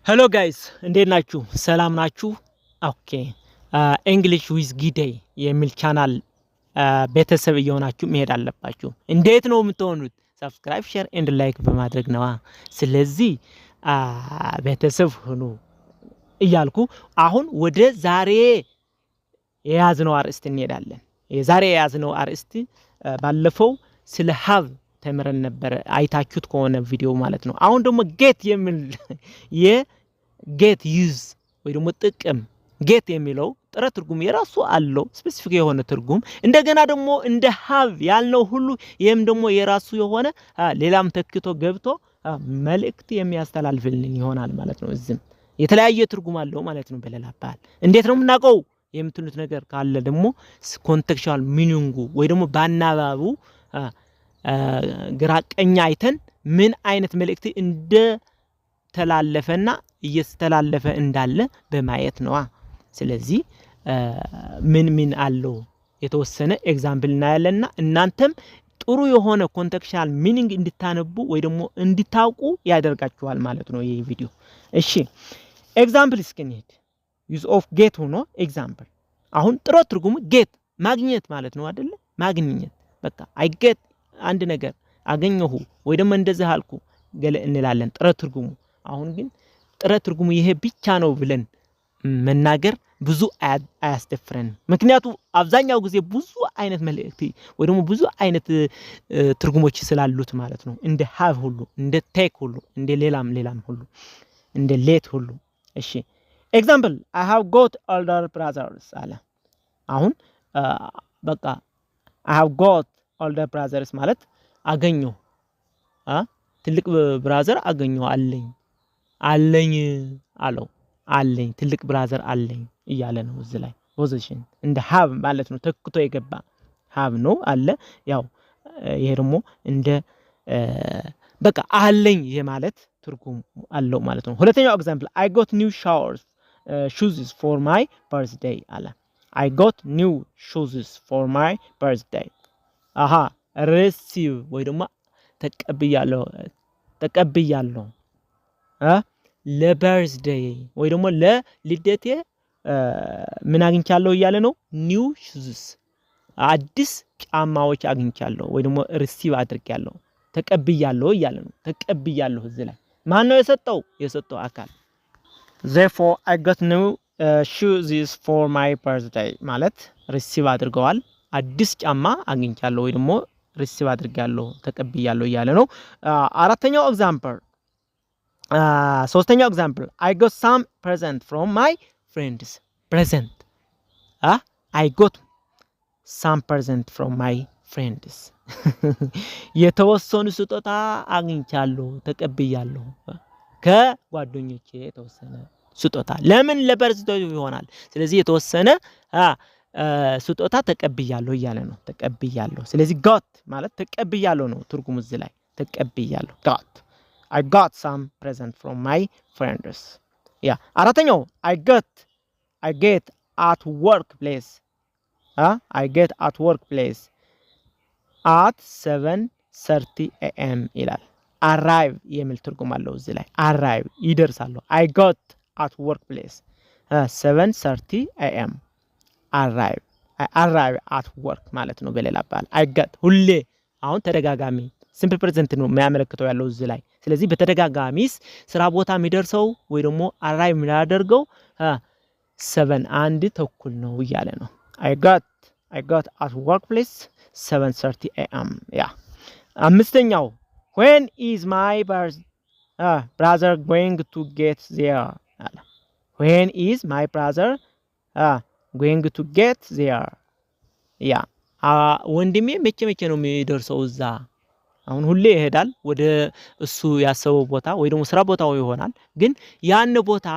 Hello guys, እንዴት ናችሁ? ሰላም ናችሁ? ኦኬ እንግሊሽ ዊዝ ጊዴይ የሚል ቻናል ቤተሰብ እየሆናችሁ መሄድ አለባችሁ። እንዴት ነው የምትሆኑት? ሰብስክራይብ፣ ሼር ኤንድ ላይክ በማድረግ ነዋ። ስለዚህ ቤተሰብ ሁኑ እያልኩ አሁን ወደ ዛሬ የያዝነው አርዕስት እንሄዳለን። የዛሬ የያዝነው አርዕስት ባለፈው ስለ ሀብ ተምረን ነበር፣ አይታችሁት ከሆነ ቪዲዮ ማለት ነው። አሁን ደግሞ ጌት የሚል የጌት ዩዝ ወይ ደግሞ ጥቅም ጌት የሚለው ጥረ ትርጉም የራሱ አለው ስፔሲፊክ የሆነ ትርጉም። እንደገና ደግሞ እንደ ሀብ ያልነው ሁሉ ይሄም ደግሞ የራሱ የሆነ ሌላም ተክቶ ገብቶ መልእክት የሚያስተላልፍልን ይሆናል ማለት ነው። እዚህም የተለያየ ትርጉም አለው ማለት ነው። በሌላ አባባል እንዴት ነው የምናውቀው የምትሉት ነገር ካለ ደግሞ ኮንቴክስቹዋል ሚኒንጉ ወይ ደግሞ ባናባቡ ግራቀኛ አይተን ምን አይነት መልእክት እንደ ተላለፈና እየተላለፈ እንዳለ በማየት ነው። ስለዚህ ምን አለው የተወሰነ ኤግዛምፕል እናያለና እናንተም ጥሩ የሆነ ኮንቴክስቹዋል ሚኒንግ እንድታነቡ ወይ ደግሞ እንድታውቁ ያደርጋችኋል ማለት ነው ይሄ ቪዲዮ። እሺ ኤግዛምፕል እስኪንሄድ ዩዝ ኦፍ ጌት ሆኖ ኤግዛምፕል አሁን ጥሩ ትርጉሙ ጌት ማግኘት ማለት ነው አይደለ? ማግኘት በቃ አይ ጌት አንድ ነገር አገኘሁ ወይ ደግሞ እንደዚህ አልኩ ገለ እንላለን ጥረ ትርጉሙ። አሁን ግን ጥረ ትርጉሙ ይሄ ብቻ ነው ብለን መናገር ብዙ አያስደፍረንም። ምክንያቱም አብዛኛው ጊዜ ብዙ አይነት መልእክት ወይ ደግሞ ብዙ አይነት ትርጉሞች ስላሉት ማለት ነው። እንደ ሃቭ ሁሉ እንደ ቴክ ሁሉ እንደ ሌላም ሁሉ እንደ ሌት ሁሉ። እሺ ኤግዛምፕል I have got older brothers አለ። አሁን በቃ I have got older brothers ማለት አገኘሁ ትልቅ ብራዘር አገኘሁ አለኝ አለው አለኝ ትልቅ ብራዘር አለኝ እያለ ነው እዚህ ላይ ፖዚሽን እንደ ሃቭ ማለት ነው ተክቶ የገባ ሃቭ ነው አለ። ያው ይሄ ደግሞ እንደ በቃ አለኝ የማለት ትርጉም አለው ማለት ነው። ሁለተኛው ኤግዛምፕል I got new shoes for my birthday አለ። I got new shoes for my birthday receive ወይ ደግሞ ተቀብያለሁ ለበርዝዴይ ወይ ደግሞ ለልደቴ ምን አግኝቻለሁ እያለ ነው። ኒው ሹዝስ አዲስ ጫማዎች አግኝቻለሁ ወይ ደግሞ ሪሲቭ አድርጌያለሁ ተቀብያለሁ እያለ ነው። ተቀብያለሁ እዚህ ላይ ማን ነው የሰጠው አካል። therefore I got new shoes for my birthday ማለት ሪሲቭ አድርገዋል አዲስ ጫማ አግኝቻለሁ ወይ ደግሞ ሪሲቭ አድርጌያለሁ ተቀብያለሁ እያለ ነው። አራተኛው ኤግዛምፕል ሶስተኛው ኤግዛምፕል I got some present from my friends present I got some present from my friends የተወሰኑ ስጦታ አግኝቻለሁ ተቀብያለሁ ከጓደኞቼ የተወሰነ ስጦታ ለምን ለበርዝዴይ ይሆናል። ስለዚህ የተወሰነ ስጦታ ተቀብያለሁ እያለ ነው። ተቀብያለሁ ስለዚህ got ማለት ተቀብያለሁ ነው ትርጉሙ እዚህ ላይ ተቀብያለሁ I got some present from my friends አራተኛው I get at workplace I get at workplace at 7:30 AM ይላል። arrive የሚል ትርጉም አለው እዚህ ላይ arrive ይደርሳሉ። I got at workplace 7:30 AM arrive at work ማለት ነው በሌላ አባባል I got ሁሌ አሁን ተደጋጋሚ ሲምፕል ፕሬዘንት ነው የሚያመለክተው ያለው እዚህ ላይ። ስለዚህ በተደጋጋሚስ ስራ ቦታ የሚደርሰው ወይ ደግሞ arrive የሚያደርገው 7:30 ነው እያለ ነው። I got at workplace 7:30 AM አምስተኛው when is my brother going to get there አለ። when is my brother going to get there ወንድሜ መቼ ነው የሚደርሰው እዛ። አሁን ሁሌ ይሄዳል ወደ እሱ ያሰበው ቦታ ወይ ደግሞ ስራ ቦታው ይሆናል። ግን ያን ቦታ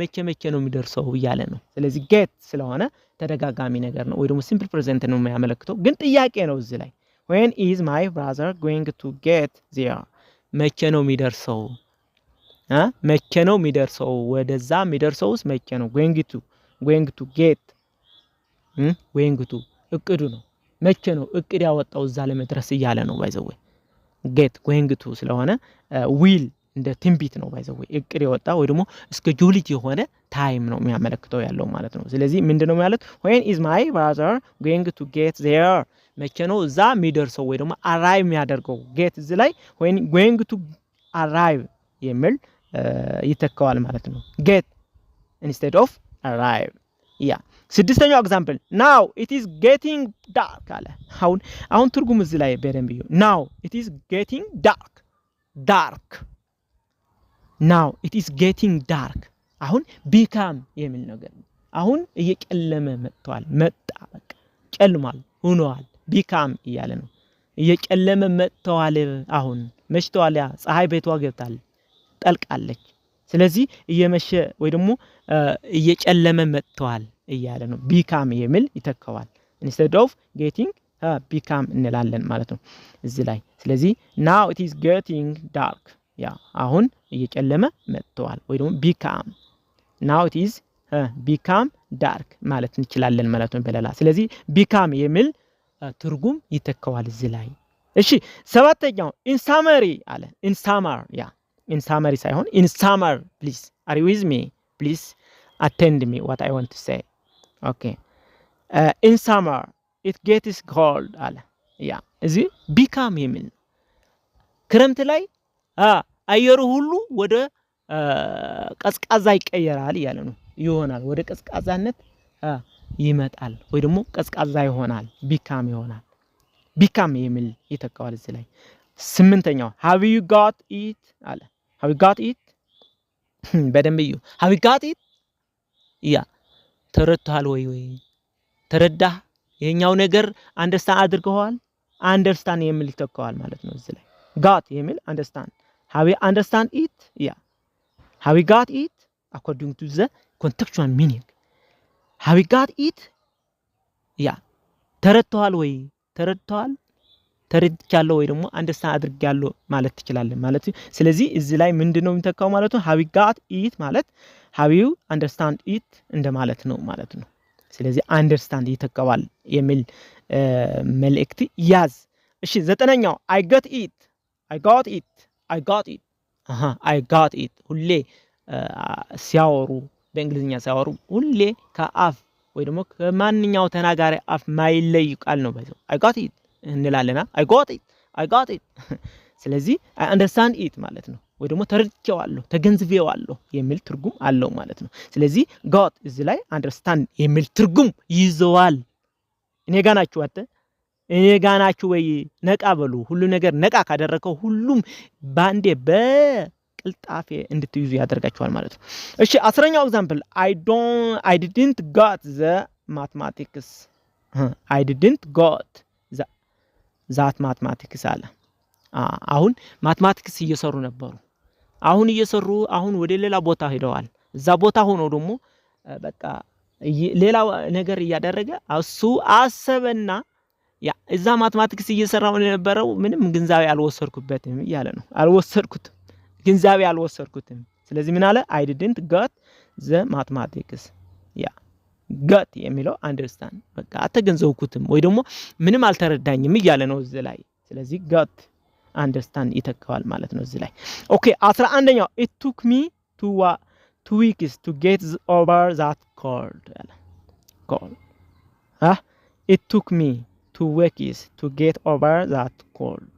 መቼ ነው የሚደርሰው እያለ ነው። ስለዚህ get ስለሆነ ተደጋጋሚ ነገር ነው ወይ ደግሞ ሲምፕል ፕሬዘንት ነው የሚያመለክተው። ግን ጥያቄ ነው እዚህ ላይ when is my brother going to get there መቼ ነው የሚደርሰው መቼ ነው የሚደርሰው ወደዛ የሚደርሰውስ መቼ ነው። going to get going to እቅዱ ነው መቼ ነው እቅድ ያወጣው እዛ ለመድረስ እያለ ነው። ባይዘው get going to ስለሆነ will እንደ ትንቢት ነው ባይዘው እቅድ የወጣ ወይ ደግሞ ስኬጁልድ የሆነ ታይም ነው የሚያመለክተው ያለው ማለት ነው ስለዚህ ምንድነው ማለት when is my brother going to get there መቼ ነው እዛ የሚደርሰው ወይ ደግሞ arrive የሚያደርገው get እዚህ ላይ when going to arrive የሚል ይተካዋል ማለት ነው get instead of arrive ያ ስድስተኛው ኤግዛምፕል now it is getting dark አለ አሁን ትርጉም እዚህ ላይ በደንብ ይዩ now it is getting dark now it is getting dark አሁን become የሚል ነገር አሁን እየጨለመ መጥቷል መጣ በቃ ጨልሟል ሆኗል become እያለ ነው እየጨለመ መጥቷል አሁን መሽቷል ያ ፀሐይ ቤቷ ገብታል ጠልቃለች ስለዚህ እየመሸ ወይ ደግሞ እየጨለመ መጥቷል እያለ ነው become የሚል ይተካዋል instead of getting become እንላለን ማለት ነው እዚህ ላይ ስለዚህ now it is getting dark ያ አሁን እየጨለመ መጥቷል ወይ ደግሞ become now it is become dark ማለት እንችላለን ማለት ነው በሌላ ስለዚህ become የሚል ትርጉም ይተካዋል እዚህ ላይ እሺ ሰባተኛው in summary አለ in summer ያ in summary ሳይሆን in summer please are you with me please attend me what I want to say okay in summer it gets cold አለ ያ እዚህ become የሚል ክረምት ላይ አየሩ ሁሉ ወደ ቀዝቃዛ ይቀየራል ያለ ነው ይሆናል ወደ ቀዝቃዛነት ይመጣል ወይ ደግሞ ቀዝቃዛ ይሆናል become ይሆናል become የሚል ይተካዋል እዚህ ላይ ስምንተኛው have you got it አለ have you got it በደንብ እዩ have you got it ያ ተረድቷል ወይ ተረዳህ የኛው ነገር አንደርስታንድ አድርገዋል አንደርስታንድ የሚል ይተካዋል ማለት ነው እዚህ ላይ got የሚል understand have you understand it yeah have you got it according to the contextual meaning have you got it yeah ተረድቷል ወይ ተረድቷል ተረድቻለሁ ወይ ደግሞ አንደርስታንድ አድርጋለሁ ማለት ትችላለህ ማለት ስለዚህ እዚህ ላይ ምንድነው የሚተካው ማለት ነው have you got it ማለት have you understand it እንደማለት ነው ማለት ነው ስለዚህ አንደርስታንድ ይተካዋል የሚል መልእክት ያዝ እሺ ዘጠነኛው I got it I got it ሁሌ ሲያወሩ በእንግሊዝኛ ሲያወሩ ሁሌ ከአፍ ወይ ደግሞ ከማንኛው ተናጋሪ አፍ ማይለይ ቃል ነው ባይዘው I got it እንላለና I got it ስለዚህ I understand it ማለት ነው ወይ ደግሞ ተረድቼዋለሁ ተገንዝቤዋለሁ የሚል ትርጉም አለው ማለት ነው ስለዚህ got እዚህ ላይ understand የሚል ትርጉም ይዘዋል እኔ ጋር ናችሁ ወይ ነቃ በሉ ሁሉ ነገር ነቃ ካደረከው ሁሉም ባንዴ በቅልጣፌ እንድትይዙ ያደርጋችኋል ማለት ነው እሺ 10ኛው ኤግዛምፕል I didn't got the mathematics I didn't got that mathematics አለ አሁን ማትማቲክስ እየሰሩ ነበሩ አሁን ወደ ሌላ ቦታ ሄደዋል እዛ ቦታ ሆኖ ደግሞ በቃ ሌላ ነገር ያደረገ እሱ አሰበና ያ እዛ ማትማቲክስ እየሰራው የነበረው ምንም ግንዛቤ አልወሰድኩበትም ያለ ነው ግንዛቤ አልወሰድኩትም ስለዚህ ምን አለ I didn't got the mathematics ያ got የሚለው understand በቃ አተገንዘብኩትም ወይ ደግሞ ምንም አልተረዳኝም እያለ ነው እዚህ ላይ ስለዚህ got understand ይተካዋል ማለት ነው እዚህ ላይ ኦኬ 11ኛው it took me 2 weeks to get over that cold it took me 2 weeks to get over that cold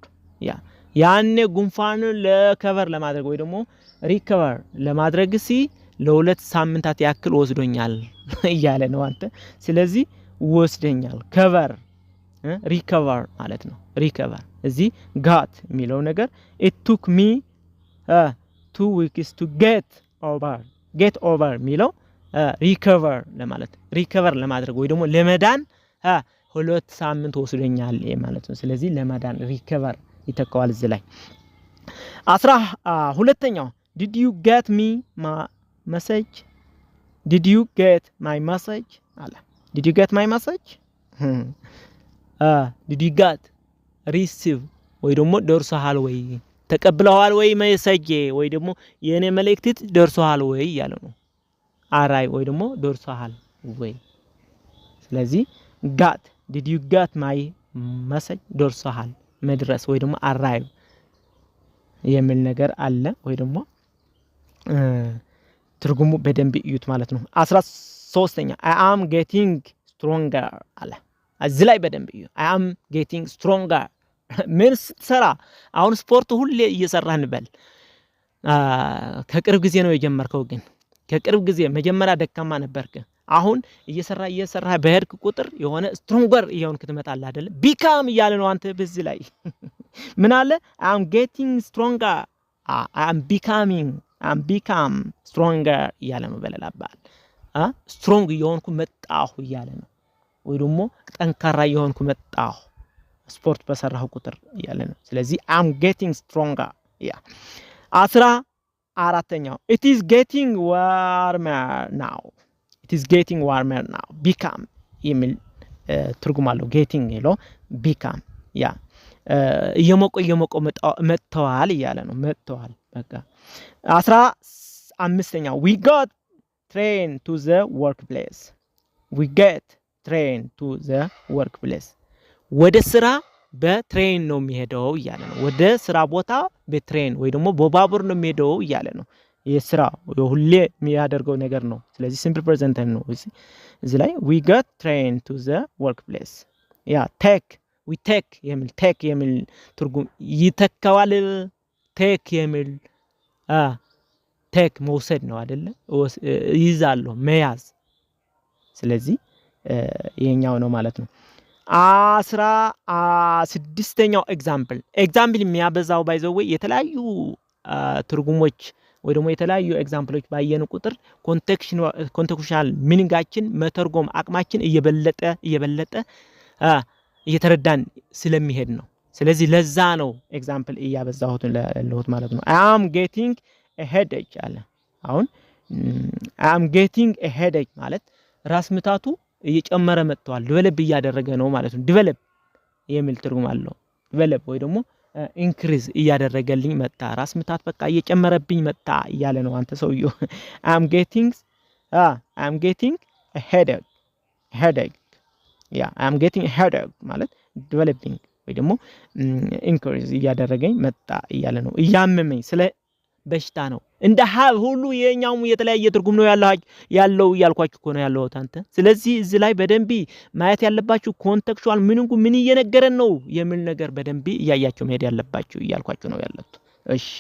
ያኔ ጉንፋን ለከቨር ለማድረግ ወይ ደግሞ ሪከቨር ለማድረግ ለሁለት ሳምንታት ያክል ወስዶኛል እያለ ነው አንተ ስለዚህ ወስደኛል ከቨር ሪከቨር ማለት ነው ሪከቨር እዚህ got የሚለው ነገር it took me 2 weeks to get over የሚለው ሪከቨር ለማድረግ ወይ ደግሞ ለመዳን ሁለት ሳምንት ወስዶኛል ማለት ነው ስለዚህ ለመዳን ሪከቨር ይተካዋል እዚህ ላይ 12ኛው did you get my message did you get my message አለ did you get my message did you get receive ወይ ደግሞ ደርሶሃል ወይ ተቀብለዋል ወይ መሰጄ ወይ ደግሞ የኔ መልእክት ደርሶሃል ወይ ያለ ነው አራይ ወይ ደግሞ ደርሶሃል ወይ ስለዚህ got did you get my message ደርሶሃል መድረስ ወይ ደግሞ arrive የሚል ነገር አለ ወይ ደግሞ ትርጉሙ በደንብ እዩት ማለት ነው። 13ኛ I am getting stronger አለ። እዚህ ላይ በደንብ እዩ። I am getting stronger ምን ስትሰራ አሁን ስፖርት ሁሌ እየሰራህ እንበል ከቅርብ ጊዜ ነው የጀመርከው ግን ከቅርብ ጊዜ መጀመሪያ ደካማ ነበርክ አሁን እየሰራ በሄድክ ቁጥር የሆነ ስትሮንገር እየሆንክ ትመጣለህ አይደል ቢካም እያለ ነው አንተ በዚህ ላይ ምን አለ I am getting stronger I am become stronger እያለ ነው በለላባል ስትሮንግ እየሆንኩ መጣሁ እያለ ነው ወይ ደግሞ ጠንካራ እየሆንኩ መጣሁ ስፖርት በሰራሁ ቁጥር እያለ ነው ስለዚህ I am getting stronger ያ 14ኛው it is getting warmer now become የሚል ትርጉም አለው getting ይለው become ያ እየሞቆ መጥተዋል እያለ ነው መጥተዋል በቃ 15ኛው we got trained to the workplace ወደ ስራ በትሬን ነው የሚሄደው እያለ ነው ወደ ስራ ቦታ በትሬን ወይ ደግሞ በባቡር ነው የሚሄደው እያለ ነው የስራ ሁሌ የሚያደርገው ነገር ነው ስለዚህ ሲምፕል ፕሬዘንት ነው እዚህ ላይ we got trained to the workplace ያ we take የሚል ትርጉም ይተካዋል take የሚል take መውሰድ ነው አይደለ ይዛለው መያዝ ስለዚህ ይሄኛው ነው ማለት ነው 16ኛው ኤግዛምፕል የሚያበዛው ባይዘው የተለያዩ ትርጉሞች ወይ ደግሞ የተለያዩ ኤግዛምፕሎች ባየን ቁጥር ኮንቴክስቹዋል ሚኒንጋችን መተርጎም አቅማችን እየበለጠ እየተረዳን ስለሚሄድ ነው ስለዚህ ለዛ ነው ኤግዛምፕል እያበዛሁት ለሁት ማለት ነው I am getting a headache አለ አሁን I am getting a headache ማለት ራስ ምታቱ እየጨመረ መጥቷል ዲቨሎፕ እያደረገ ነው ማለት ነው ዲቨሎፕ የሚል ትርጉም አለው ዲቨሎፕ ወይ ደግሞ ኢንክሪዝ እያደረገልኝ መጣ ራስ ምታት በቃ እየጨመረብኝ መጣ እያለ ነው አንተ ሰውየው I am getting a headache ያ I am getting a headache ማለት ዲቨሎፒንግ ወይ ደግሞ ኢንክሪዝ እያደረገኝ መጣ እያለ ነው እያመመኝ ስለ በሽታ ነው እንደ ሀብ ሁሉ የኛውም የተለያየ ትርጉም ነው ያለው ያልኳችሁ እኮ ነው ያለው አንተ ስለዚህ እዚህ ላይ በደንብ ማየት ያለባችሁ ኮንቴክስቹዋል ሚኒንጉ ምን እየነገረን ነው የሚል ነገር በደንብ እያያችሁ መሄድ ያለባችሁ እያልኳችሁ ነው ያለው እሺ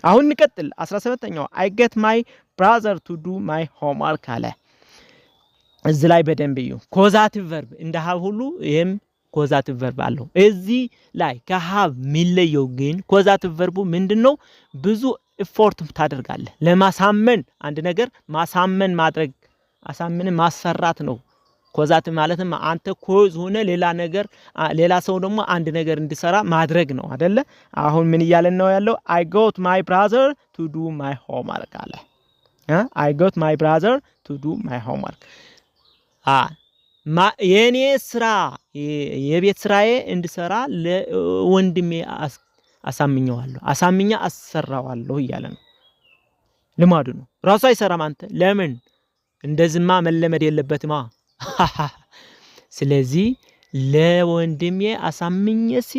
አሁን እንቀጥል 17ኛው I get my brother to do my homework አለ እዚህ ላይ በደንብ እዩ ኮዛቲቭ ቨርብ እንደ ሀብ ሁሉ ይሄም ኮዛቲቭ ቨርብ አለው እዚህ ላይ ከሀብ የሚለየው ግን ኮዛቲቭ ቨርቡ ምንድነው ብዙ ኢፎርት ታደርጋለህ ለማሳመን አንድ ነገር ማሳመን ማድረግ አሳመን ማሰራት ነው ኮዛቲቭ ማለትም አንተ ኮዝ ሆነ ሌላ ሰው ደግሞ አንድ ነገር እንዲሰራ ማድረግ ነው አይደለ አሁን ምን እያለን ነው ያለው I got my brother to do my homework አለ I got my brother to do my homework የኔ ስራ የቤት ስራዬ እንድሰራ ለወንድሜ አሳምኛ አሰራዋለሁ እያለ ነው ልማዱ ነው ራሱ አይሰራም አንተ ለምን እንደዚህማ መለመድ የለበትማ ስለዚህ ለወንድሜ አሳምኘሲ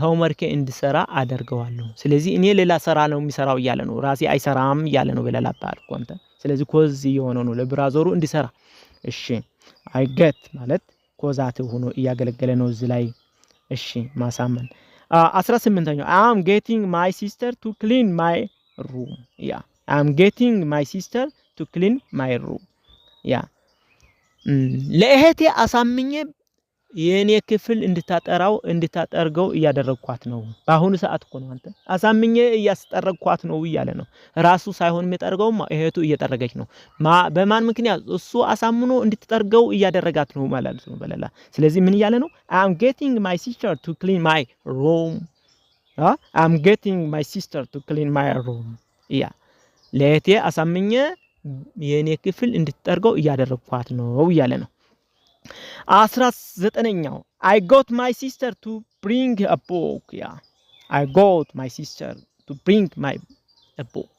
ሆምወርክ እንድሰራ አደርገዋለሁ ስለዚህ እኔ ሌላ ስራ ነው የሚሰራው እያለ ነው ራሴ አይሰራም እያለ ነው በለላባል ኮንተ ስለዚህ ኮዝ የሆነው ነው ለብራዘሩ እንዲሰራ እሺ I get ማለት ኮዛቲቭ ሆኖ እያገለገለ ነው እዚህ ላይ እሺ ማሳመን 18ኛው I am getting my sister to clean my room I am getting my sister to clean my room ለእህቴ አሳምኜ የኔ ክፍል እንድታጠርገው እያደረግኳት ነው በአሁኑ ሰዓት እኮ ነው አንተ አሳምኜ እያስጠረግኳት ነው እያለ ነው ራሱ ሳይሆን የሚጠርገው እህቱ እየጠረገች ነው በማን ምክንያት እሱ አሳምኖ እንድትጠርገው እያደረጋት ነው ማለት ነው በለላ ስለዚህ ምን እያለ ነው I am getting my sister to clean my room I am getting my sister to clean my room ለእህቴ አሳምኜ የኔ ክፍል እንድትጠርገው እያደረግኳት ነው እያለ ነው 19ኛው I got my sister to bring a book I got my sister to bring a book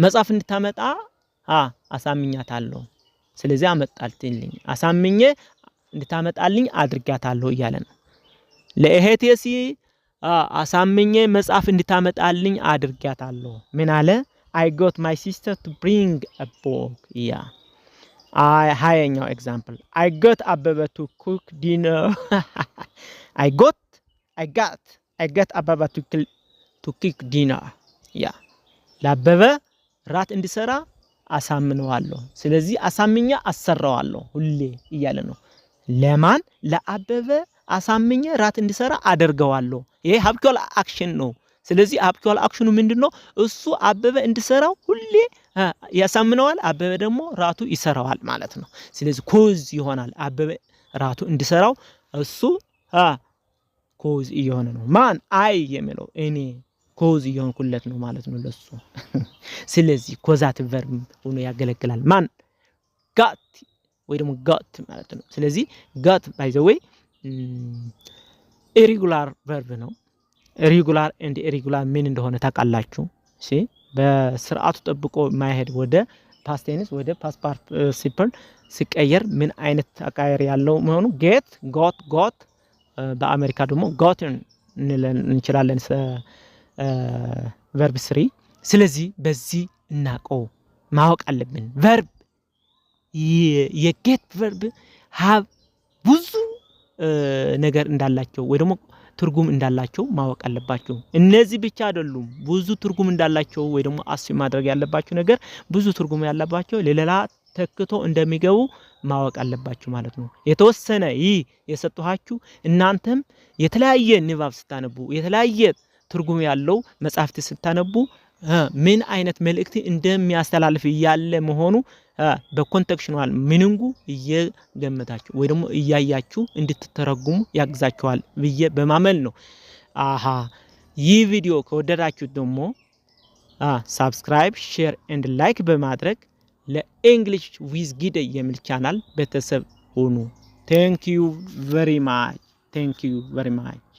መጽሐፍ እንድታመጣ አሳምኛታለሁ ስለዚህ አመጣልኝ አሳምኜ እንድታመጣልኝ አድርጋታለሁ እያለ ነው ለእህቴሲ አሳምኜ መጽሐፍ እንድታመጣልኝ አድርጋታለሁ። ምን አለ? I got my sister to bring a book. Yeah. ሃያኛው ኤግዛምፕል I got አበበ to cook dinner. I got አበበ to cook dinner. Yeah. ለአበበ ራት እንዲሰራ አሳምነዋለሁ። ስለዚህ አሳምኛ አሰራዋለሁ ሁሌ እያለ ነው። ለማን? ለአበበ አሳምኜ ራት እንዲሰራ አደርገዋለሁ። ይሄ habitual action ነው። ስለዚህ habitual actionu ምንድነው? እሱ አበበ እንዲሰራው ሁሌ ያሳምነዋል፣ አበበ ደግሞ ራቱ ይሰራዋል ማለት ነው። ስለዚህ ኮዝ ይሆናል። አበበ ራቱ እንዲሰራው እሱ ኮዝ እየሆነ ነው። ማን? አይ የሚለው እኔ ኮዝ እየሆንኩለት ነው ማለት ነው ለሱ። ስለዚህ ኮዛቲቭ ቨርብ ሆኖ ያገለግላል። ማን? got ወይ ደግሞ got ማለት ነው። ስለዚህ got by the way irregular verb ነው። ሬጉላር ኤንድ ኢሬጉላር ምን እንደሆነ ታውቃላችሁ? እሺ በስርዓቱ ጠብቆ ማይሄድ ወደ ፓስት ቴንስ ወደ ፓስት ፓርቲሲፕል ሲቀየር ምን አይነት አቃየር ያለው መሆኑ ጌት ጎት በአሜሪካ ደግሞ ጎትን እንችላለን ቨርብ 3። ስለዚህ በዚህ እናቀው ማወቅ አለብን። ቨርብ የጌት ቨርብ have ብዙ ነገር እንዳላቸው ወይ ደግሞ ትርጉም እንዳላቸው ማወቅ አለባችሁ። እነዚህ ብቻ አይደሉም፣ ብዙ ትርጉም እንዳላቸው ወይ ደግሞ አስብ ማድረግ ያለባችሁ ነገር ብዙ ትርጉም ያለባቸው ለሌላ ተክቶ እንደሚገቡ ማወቅ አለባችሁ ማለት ነው። የተወሰነ ይህ የሰጠኋችሁ እናንተም የተለያየ ንባብ ስታነቡ የተለያየ ትርጉም ያለው መጽሐፍት ስታነቡ ምን አይነት መልእክት እንደሚያስተላልፍ ያለ መሆኑ በኮንቴክስቹዋል ሚኒንጉ እየገመታችሁ ወይ ደግሞ እያያችሁ እንድትተረጉሙ ያግዛችኋል ብዬ በማመን ነው። ይህ ቪዲዮ ከወደዳችሁ ደግሞ ሰብስክራይብ፣ ሼር ኤንድ ላይክ በማድረግ ለእንግሊሽ ዊዝ ጊደ የሚል ቻናል ቤተሰብ ሁኑ። Thank you very much.